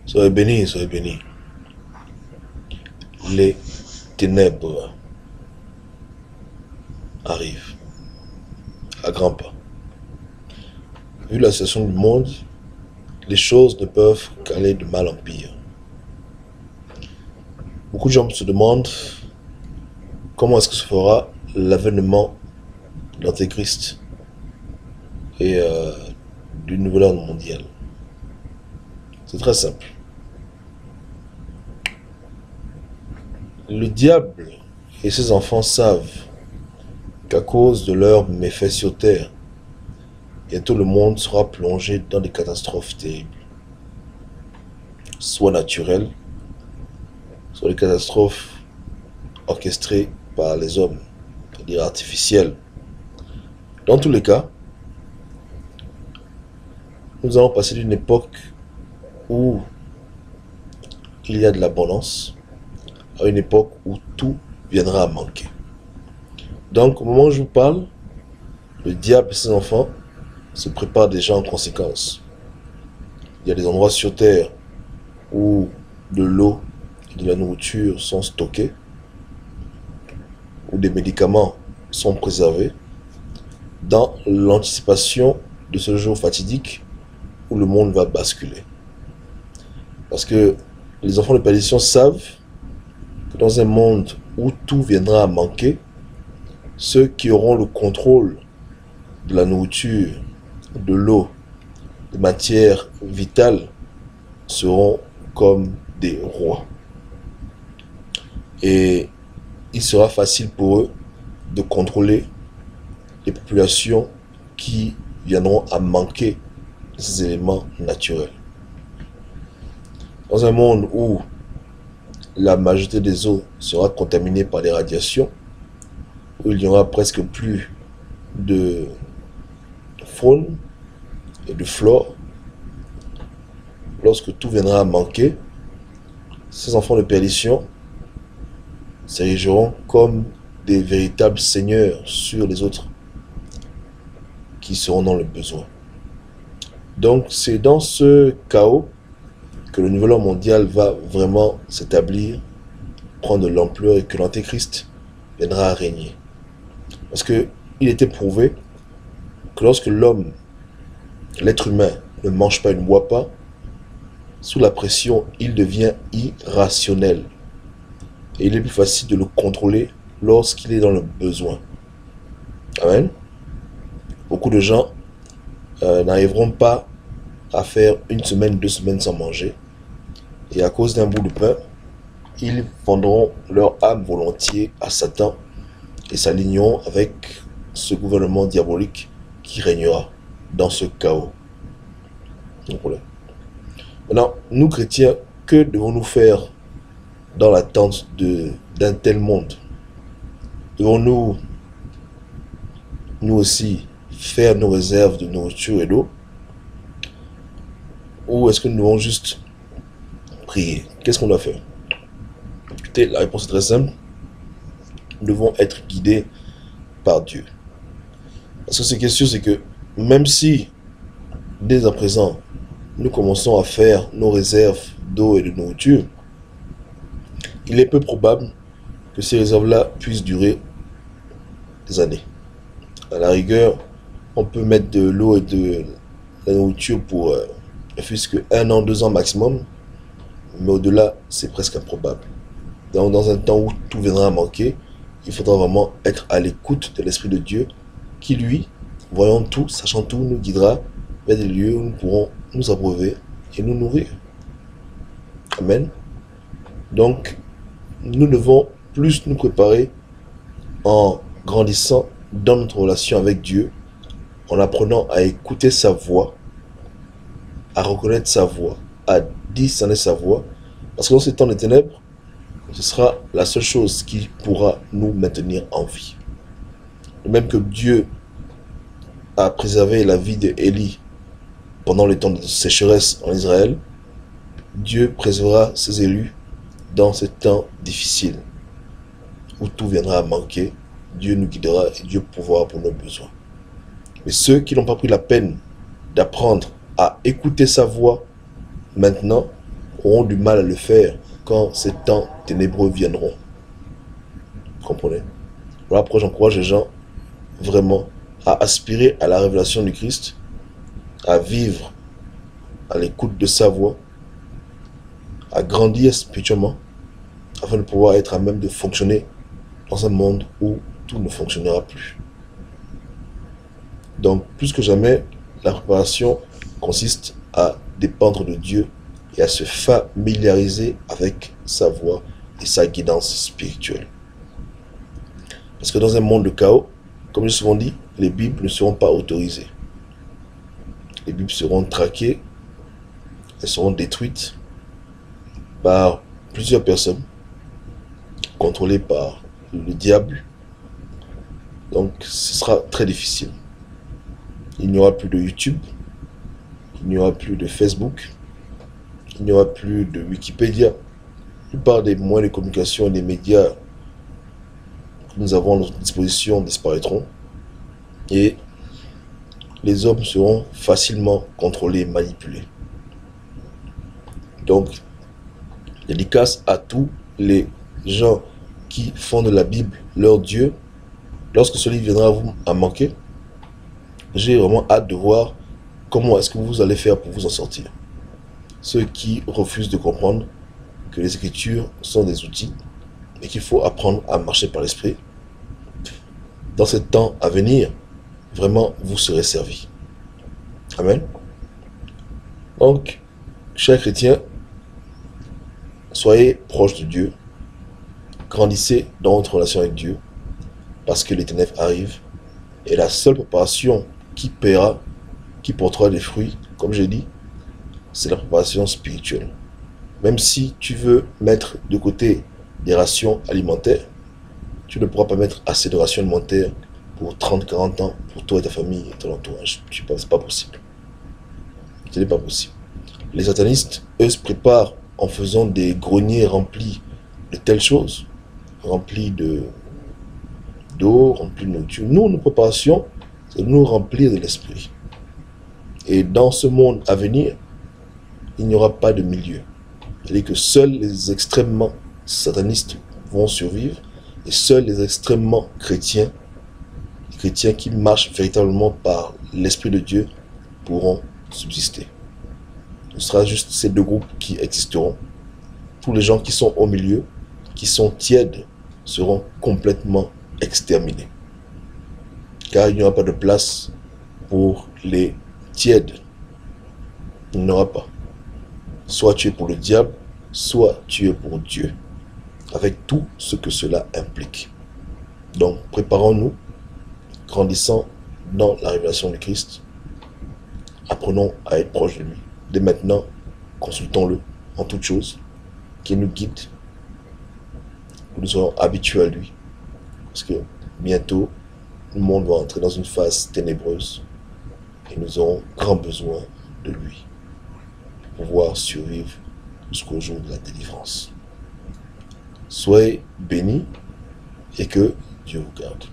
Soyez bénis, soyez bénis. Les ténèbres arrivent à grands pas. Vu la situation du monde, les choses ne peuvent qu'aller de mal en pire. Beaucoup de gens se demandent comment est-ce que se fera l'avènement de l'Antéchrist et du nouvel ordre mondial. C'est très simple. Le diable et ses enfants savent qu'à cause de leurs méfaits sur terre, bientôt le monde sera plongé dans des catastrophes terribles, soit naturelles, soit des catastrophes orchestrées par les hommes, c'est-à-dire artificielles. Dans tous les cas, nous allons passer d'une époque où il y a de l'abondance à une époque où tout viendra à manquer. Donc, au moment où je vous parle, le diable et ses enfants se préparent déjà en conséquence. Il y a des endroits sur Terre où de l'eau et de la nourriture sont stockés, où des médicaments sont préservés, dans l'anticipation de ce jour fatidique où le monde va basculer. Parce que les enfants de perdition savent que dans un monde où tout viendra à manquer, ceux qui auront le contrôle de la nourriture, de l'eau, des matières vitales seront comme des rois. Et il sera facile pour eux de contrôler les populations qui viendront à manquer de ces éléments naturels. Dans un monde où la majorité des eaux sera contaminée par des radiations, où il n'y aura presque plus de faune et de flore, lorsque tout viendra à manquer, ces enfants de perdition s'érigeront comme des véritables seigneurs sur les autres qui seront dans le besoin. Donc c'est dans ce chaos que le nouvel ordre mondial va vraiment s'établir, prendre de l'ampleur et que l'Antéchrist viendra à régner. Parce qu'il était prouvé que lorsque l'homme, l'être humain, ne mange pas et ne boit pas, sous la pression, il devient irrationnel. Et il est plus facile de le contrôler lorsqu'il est dans le besoin. Amen. Beaucoup de gens n'arriveront pas à faire une semaine, 2 semaines sans manger. Et à cause d'un bout de pain, ils vendront leur âme volontiers à Satan et s'aligneront avec ce gouvernement diabolique qui régnera dans ce chaos. Maintenant, nous chrétiens, que devons-nous faire dans l'attente d'un tel monde? Devons-nous, nous aussi, faire nos réserves de nourriture et d'eau? Ou est-ce que nous devons juste prier? Qu'est-ce qu'on doit faire? Écoutez, la réponse est très simple. Nous devons être guidés par Dieu. Parce que ce qui est sûr, c'est que même si, dès à présent, nous commençons à faire nos réserves d'eau et de nourriture, il est peu probable que ces réserves-là puissent durer des années. À la rigueur, on peut mettre de l'eau et de la nourriture pour plus que 1 an, 2 ans maximum, mais au-delà, c'est presque improbable. Donc, dans un temps où tout viendra à manquer, il faudra vraiment être à l'écoute de l'Esprit de Dieu, qui lui, voyant tout, sachant tout, nous guidera vers des lieux où nous pourrons nous abreuver et nous nourrir. Amen. Donc, nous devons plus nous préparer en grandissant dans notre relation avec Dieu, en apprenant à écouter sa voix, à reconnaître sa voix, à discerner sa voix, parce que dans ces temps de ténèbres, ce sera la seule chose qui pourra nous maintenir en vie. De même que Dieu a préservé la vie d'Élie pendant les temps de sécheresse en Israël, Dieu préservera ses élus dans ces temps difficiles où tout viendra à manquer. Dieu nous guidera et Dieu pourvoira pour nos besoins. Mais ceux qui n'ont pas pris la peine d'apprendre à écouter sa voix maintenant auront du mal à le faire quand ces temps ténébreux viendront. Vous comprenez? Voilà pourquoi j'encourage les gens vraiment à aspirer à la révélation du Christ, à vivre à l'écoute de sa voix, à grandir spirituellement, afin de pouvoir être à même de fonctionner dans un monde où tout ne fonctionnera plus. Donc, plus que jamais, la préparation consiste à dépendre de Dieu et à se familiariser avec sa voix et sa guidance spirituelle. Parce que dans un monde de chaos, comme j'ai souvent dit, les Bibles ne seront pas autorisées. Les Bibles seront traquées, elles seront détruites par plusieurs personnes, contrôlées par le diable. Donc, ce sera très difficile. Il n'y aura plus de YouTube, il n'y aura plus de Facebook, il n'y aura plus de Wikipédia. La plupart des moyens de communication et des médias que nous avons à notre disposition disparaîtront et les hommes seront facilement contrôlés et manipulés. Donc, dédicace à tous les gens qui font de la Bible leur Dieu. Lorsque ce livre viendra à manquer, j'ai vraiment hâte de voir comment est-ce que vous allez faire pour vous en sortir. Ceux qui refusent de comprendre que les Écritures sont des outils et qu'il faut apprendre à marcher par l'Esprit, dans ce temps à venir, vraiment, vous serez servis. Amen. Donc, chers chrétiens, soyez proches de Dieu, grandissez dans votre relation avec Dieu, parce que les ténèbres arrivent, et la seule préparation qui paiera, qui portera des fruits, comme j'ai dit, c'est la préparation spirituelle. Même si tu veux mettre de côté des rations alimentaires, tu ne pourras pas mettre assez de rations alimentaires pour 30-40 ans, pour toi et ta famille et ton entourage. Ce n'est pas possible. Ce n'est pas possible. Les satanistes, eux, se préparent en faisant des greniers remplis de telles choses, remplis d'eau, remplis de nourriture. Nous, nos préparations, c'est de nous remplir de l'esprit. Et dans ce monde à venir, il n'y aura pas de milieu. C'est-à-dire que seuls les extrêmement satanistes vont survivre et seuls les extrêmement chrétiens, les chrétiens qui marchent véritablement par l'Esprit de Dieu, pourront subsister. Ce sera juste ces deux groupes qui existeront. Tous les gens qui sont au milieu, qui sont tièdes, seront complètement exterminés. Car il n'y aura pas de place pour les tièdes. Il n'y en aura pas. Soit tu es pour le diable, soit tu es pour Dieu. Avec tout ce que cela implique. Donc, préparons-nous, grandissons dans la révélation du Christ. Apprenons à être proches de lui. Dès maintenant, consultons-le en toutes choses, qu'il nous guide. Nous serons habitués à lui. Parce que bientôt, le monde va entrer dans une phase ténébreuse. Et nous aurons grand besoin de lui pour pouvoir survivre jusqu'au jour de la délivrance. Soyez bénis et que Dieu vous garde.